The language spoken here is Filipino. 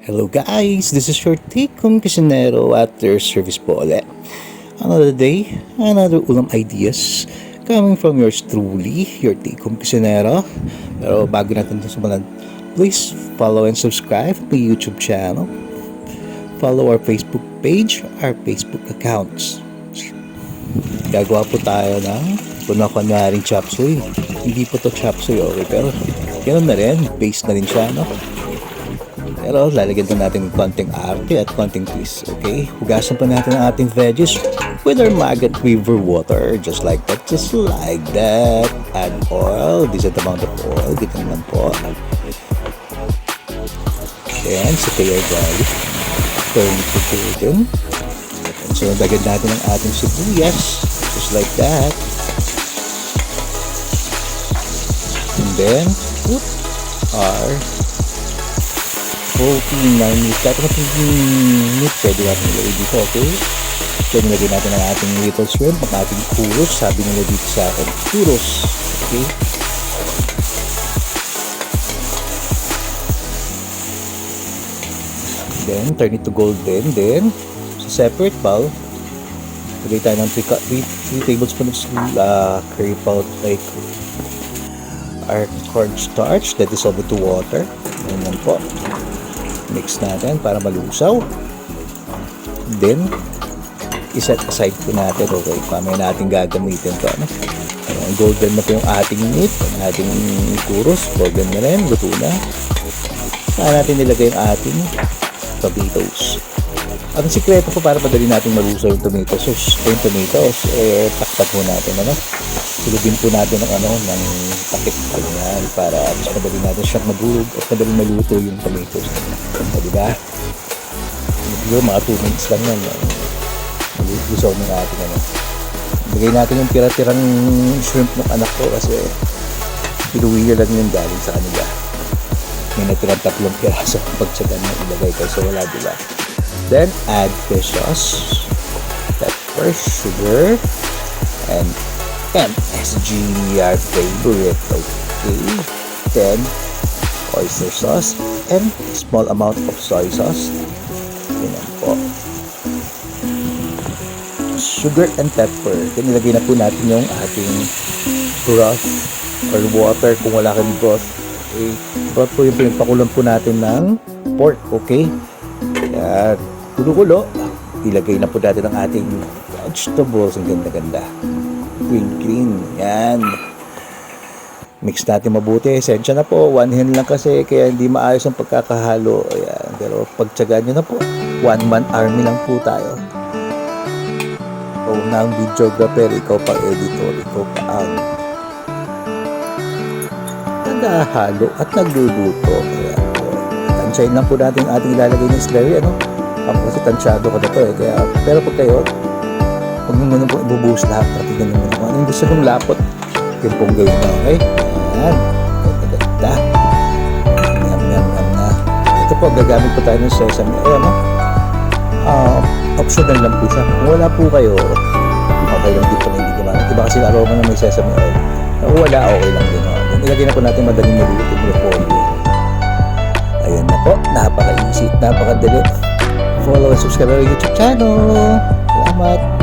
Hello guys, this is your Take-Home Kusinero at their service po ulit. Another day, another ulam ideas coming from yours truly, your Take-Home Kusinero. Pero bago natin ito simulan, please follow and subscribe to my YouTube channel. Follow our Facebook page, our Facebook accounts. Gagawa po tayo ng kunwaring chopsuey. Hindi po to chopsuey, okay, pero ganoon na rin, base na rin siya, no? Pero lalagyan din natin ng konting arte at konting twist, okay? Hugasan pa natin ang ating veggies with our maggot river water, just like that. Add oil, decent amount of oil, dito naman po. Then, saute our garlic, turn it to golden. So, dagdag natin ang ating sibuyas, just like that. And then, put our protein na meat. Kahit natin meat, pwede natin ilagay dito, okay? Then, nilagay natin ang ating little shrimp, ang ating churros. Sabi nila dito sa akin, churros, okay? Then, turn it to golden. Then, sa separate bowl, lagay tayo ng 3 tablespoons of curry powder, like our cornstarch that is over to water. Ayan po. Mix natin para malusaw. Then, iset aside po natin. Okay, pamaya natin gagamitin ito. Ano? Ayan, golden na po yung ating meat, ang ating churros. Golden na rin, luto na. Saan natin nilagay yung ating tomatoes. Ang sikreto po para madali natin malusaw yung tomatoes, takpat po natin, ano? Silubin po natin ng takip ganyan para mas madali natin siyang madulog at madali maluto yung tomatoes. Diba? Siguro mga 2 minutes lang yan. Malusaw ng ating Bigay natin yung tira-tirang shrimp ng anak ko kasi piluwi lang yung galing sa kanila. May natirang 3 piraso pag sa ganyan ilagay kasi wala, diba? Then, add fish sauce, pepper, sugar, and MSG, our favorite, okay? Then, oyster sauce, and small amount of soy sauce. Yan po. Sugar and pepper. Then, nilagay na po natin yung ating broth or water kung wala kang broth. Okay? Broth po yung pakulan po natin ng pork, okay? Yan. Kulo-kulo, ilagay na po natin ang ating vegetables. Ang ganda-ganda. Green. Yan. Mix natin mabuti. Esensya na po. 1 hand lang kasi kaya hindi maayos ang pagkakahalo. Ayan. Pero pagtsagaan nyo na po. 1-man army lang po tayo. Ikaw na ang videographer. Ikaw pa editor. Ikaw pa ang naghahalo at nagluluto. Ayan. Tansyahin lang po natin ating ilalagay ng slurry. Ako kasi tansyado ko na to kaya, pero pag kayo huwag nyo muna po ibubuhos lahat at tignan nyo muna yung gusto nung lapot yung pong gawin na, okay? Ayan, ganda yum na. Ito po, gagamit po tayo ng sesame oil, optional lang po siya. Kung wala po kayo, okay lang din po na hindi gumamit. Diba kasi aroma na may sesame oil, kung wala, okay lang din. Nilagay na po natin madaling maluto yung repolyo. Ayan na po, napaka-easy, napaka-dali. Follow and subscribe our YouTube channel. Salamat!